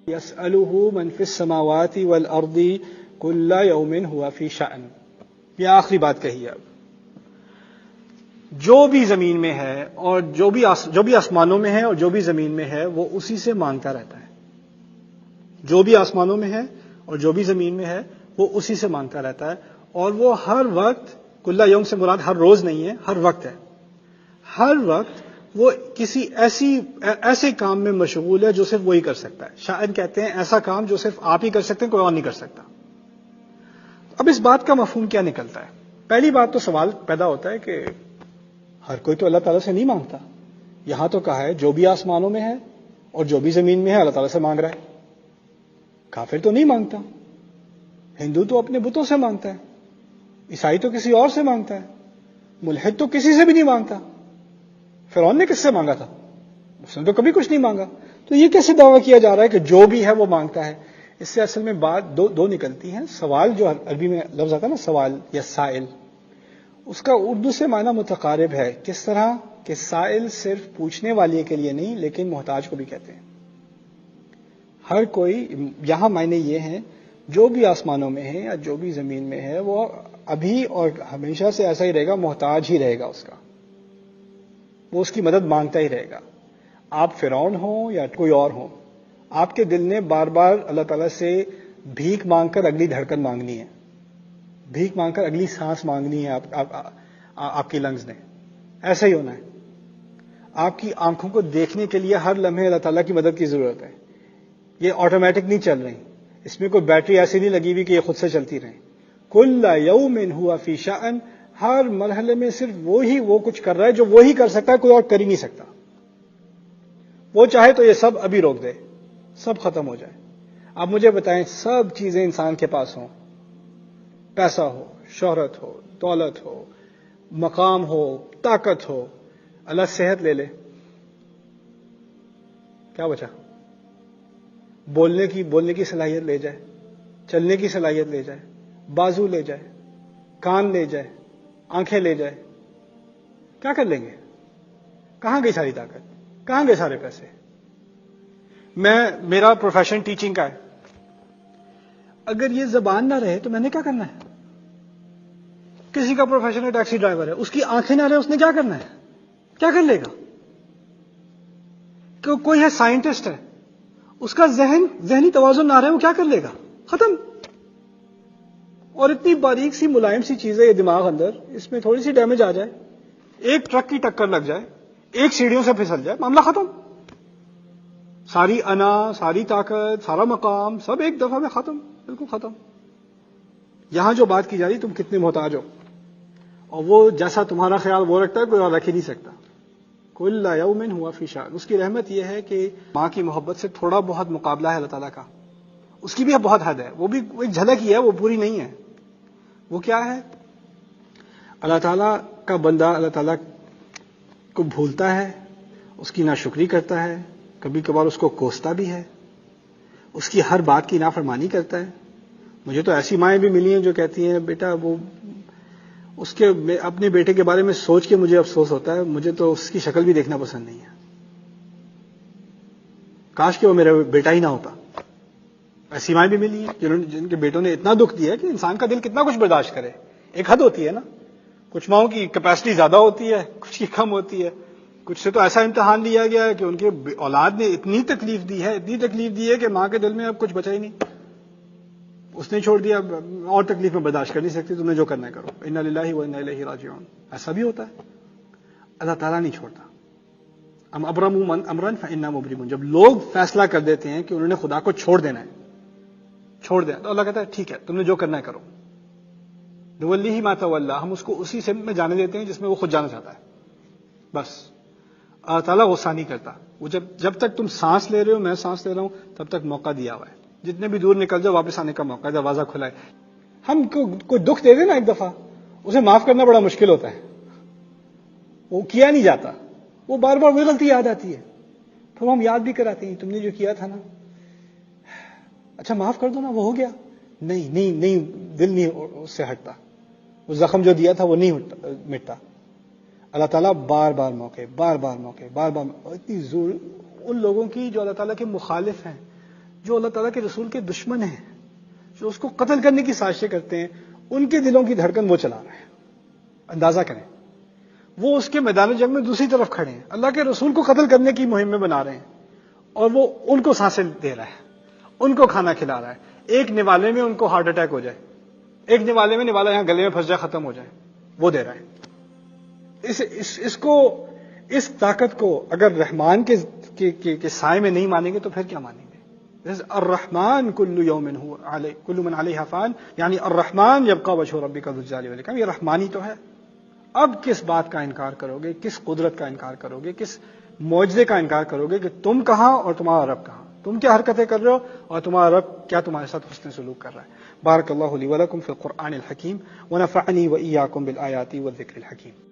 یسألہ من فی السماوات والارض کل یوم ہوا فی شأن. یہ آخری بات کہی ہے. اب جو بھی زمین میں ہے اور جو بھی آسمانوں میں ہے اور جو بھی زمین میں ہے وہ اسی سے مانگتا رہتا ہے. جو بھی آسمانوں میں ہے اور جو بھی زمین میں ہے وہ اسی سے مانگتا رہتا ہے. اور وہ ہر وقت، کل یوم سے مراد ہر روز نہیں ہے، ہر وقت ہے. ہر وقت وہ کسی ایسے کام میں مشغول ہے جو صرف وہی کر سکتا ہے. شاید کہتے ہیں ایسا کام جو صرف آپ ہی کر سکتے ہیں، کوئی اور نہیں کر سکتا. اب اس بات کا مفہوم کیا نکلتا ہے؟ پہلی بات تو سوال پیدا ہوتا ہے کہ ہر کوئی تو اللہ تعالیٰ سے نہیں مانگتا. یہاں تو کہا ہے جو بھی آسمانوں میں ہے اور جو بھی زمین میں ہے اللہ تعالیٰ سے مانگ رہا ہے. کافر تو نہیں مانگتا، ہندو تو اپنے بتوں سے مانگتا ہے، عیسائی تو کسی اور سے مانگتا ہے، ملحد تو کسی سے بھی نہیں مانگتا. فرعون نے کس سے مانگا تھا؟ اس نے تو کبھی کچھ نہیں مانگا. تو یہ کیسے دعویٰ کیا جا رہا ہے کہ جو بھی ہے وہ مانگتا ہے؟ اس سے اصل میں بات دو نکلتی ہیں. سوال جو عربی میں لفظ آتا ہے نا، سوال یا سائل، اس کا اردو سے معنی متقارب ہے. کس طرح کہ سائل صرف پوچھنے والے کے لیے نہیں لیکن محتاج کو بھی کہتے ہیں. ہر کوئی، یہاں معنی یہ ہیں جو بھی آسمانوں میں ہے یا جو بھی زمین میں ہے وہ ابھی اور ہمیشہ سے ایسا ہی رہے گا، محتاج ہی رہے گا اس کا. وہ اس کی مدد مانگتا ہی رہے گا. آپ فرعون ہوں یا کوئی اور ہوں، آپ کے دل نے بار بار اللہ تعالیٰ سے بھیک مانگ کر اگلی دھڑکن مانگنی ہے، بھیک مانگ کر اگلی سانس مانگنی ہے. آپ کی لنگز نے ایسا ہی ہونا ہے. آپ کی آنکھوں کو دیکھنے کے لیے ہر لمحے اللہ تعالیٰ کی مدد کی ضرورت ہے. یہ آٹومیٹک نہیں چل رہی، اس میں کوئی بیٹری ایسی نہیں لگی ہوئی کہ یہ خود سے چلتی رہیں. کل یوم ہوا فی شأن، ہر مرحلے میں صرف وہ کچھ کر رہا ہے جو وہی کر سکتا ہے، کوئی اور کر ہی نہیں سکتا. وہ چاہے تو یہ سب ابھی روک دے، سب ختم ہو جائے. آپ مجھے بتائیں، سب چیزیں انسان کے پاس ہوں، پیسہ ہو، شہرت ہو، دولت ہو، مقام ہو، طاقت ہو، اللہ صحت لے لے، کیا بچا؟ بولنے کی صلاحیت لے جائے، چلنے کی صلاحیت لے جائے، بازو لے جائے، کان لے جائے، آنکھیں لے جائے، کیا کر لیں گے؟ کہاں گئی ساری طاقت؟ کہاں گئے سارے پیسے؟ میرا پروفیشن ٹیچنگ کا ہے. اگر یہ زبان نہ رہے تو میں نے کیا کرنا ہے؟ کسی کا پروفیشن ہے ٹیکسی ڈرائیور ہے، اس کی آنکھیں نہ رہے، اس نے کیا کرنا ہے؟ کیا کر لے گا؟ کوئی ہے سائنٹسٹ ہے، اس کا ذہنی توازن نہ رہے، وہ کیا کر لے گا؟ ختم. اور اتنی باریک سی ملائم سی چیز ہے یہ دماغ اندر، اس میں تھوڑی سی ڈیمیج آ جائے، ایک ٹرک کی ٹکر لگ جائے، ایک سیڑھیوں سے پھسل جائے، معاملہ ختم. ساری انا، ساری طاقت، سارا مقام، سب ایک دفعہ میں ختم، بالکل ختم. یہاں جو بات کی جا رہی تم کتنے محتاج ہو، اور وہ جیسا تمہارا خیال وہ رکھتا ہے کوئی اور رکھ ہی نہیں سکتا. کل یوم ہوا فی شأن. اس کی رحمت یہ ہے کہ ماں کی محبت سے تھوڑا بہت مقابلہ ہے اللہ تعالیٰ کا، اس کی بھی بہت حد ہے، وہ بھی ایک جھلک ہی ہے، وہ پوری نہیں ہے. وہ کیا ہے؟ اللہ تعالیٰ کا بندہ اللہ تعالیٰ کو بھولتا ہے، اس کی ناشکری کرتا ہے، کبھی کبھار اس کو کوستا بھی ہے، اس کی ہر بات کی نافرمانی کرتا ہے. مجھے تو ایسی مائیں بھی ملی ہیں جو کہتی ہیں بیٹا وہ اس کے اپنے بیٹے کے بارے میں سوچ کے مجھے افسوس ہوتا ہے، مجھے تو اس کی شکل بھی دیکھنا پسند نہیں ہے، کاش کہ وہ میرا بیٹا ہی نہ ہوتا. ایسی مائیں بھی ملی ہیں جن کے بیٹوں نے اتنا دکھ دیا کہ انسان کا دل کتنا کچھ برداشت کرے. ایک حد ہوتی ہے نا، کچھ ماؤں کی کیپیسٹی زیادہ ہوتی ہے، کچھ کی کم ہوتی ہے. کچھ سے تو ایسا امتحان لیا گیا ہے کہ ان کے اولاد نے اتنی تکلیف دی ہے کہ ماں کے دل میں اب کچھ بچا ہی نہیں. اس نے چھوڑ دیا، اور تکلیف میں برداشت کر نہیں سکتی، تم نے جو کرنا ہے کرو. انا للہ و انا الیہ راجعون. ایسا بھی ہوتا ہے، اللہ تعالیٰ نہیں چھوڑتا. ام ابرموا امرا فانا مبرمون. جب لوگ فیصلہ کر دیتے ہیں کہ انہوں نے خدا کو چھوڑ دینا ہے، چھوڑ دیں، تو اللہ کہتا ہے ٹھیک ہے تم نے جو کرنا ہے کرو. نولیہ ما تولی، ہم اس کو اسی سمت میں جانے دیتے ہیں جس میں وہ خود جانا چاہتا ہے. بس اللہ تعالیٰ غصہ نہیں کرتا. وہ جب تک تم سانس لے رہے ہو، میں سانس لے رہا ہوں، تب تک موقع دیا ہوا ہے. جتنے بھی دور نکل جاؤ واپس آنے کا موقع ہے، دروازہ کھلا ہے. ہم کوئی دکھ دے دے نا ایک دفعہ، اسے معاف کرنا بڑا مشکل ہوتا ہے، وہ کیا نہیں جاتا، وہ بار بار وہی غلطی یاد آتی ہے. پھر ہم یاد بھی کراتے ہیں تم نے جو کیا تھا نا، اچھا معاف کر دو نا، وہ ہو گیا. نہیں دل نہیں اس سے ہٹتا، وہ زخم جو دیا تھا وہ نہیں مٹتا. اللہ تعالیٰ بار بار موقع اتنی زور ان لوگوں کی جو اللہ تعالیٰ کے مخالف ہیں، جو اللہ تعالیٰ کے رسول کے دشمن ہیں، جو اس کو قتل کرنے کی سازشیں کرتے ہیں، ان کے دلوں کی دھڑکن وہ چلا رہے ہیں. اندازہ کریں، وہ اس کے میدان جنگ میں دوسری طرف کھڑے ہیں، اللہ کے رسول کو قتل کرنے کی مہم میں بنا رہے ہیں، اور وہ ان کو سانسیں دے رہا ہے، ان کو کھانا کھلا رہا ہے. ایک نوالے میں ان کو ہارٹ اٹیک ہو جائے، ایک نوالے میں نوالا یہاں گلے میں پھنس جائے، ختم ہو جائے، وہ دے رہا ہے. اس طاقت کو اگر رحمان کے سائے میں نہیں مانیں گے تو پھر کیا مانیں گے؟ الرحمن کل یوم کل من علیہ فان، یعنی الرحمن یبقى وجہ ربک ذو الجلال والاکرام، یہ رحمانی تو ہے. اب کس بات کا انکار کرو گے، کس قدرت کا انکار کرو گے، کس معجزے کا انکار کرو گے کہ تم کہاں اور تمہارا رب کہاں، تم کیا حرکتیں کر رہے ہو اور تمہارا رب کیا تمہارے ساتھ حسن سلوک کر رہا ہے. بارک اللہ لی ولکم فی القرآن الحکیم ونفعنی وإیاکم بالآیات والذکر الحکیم.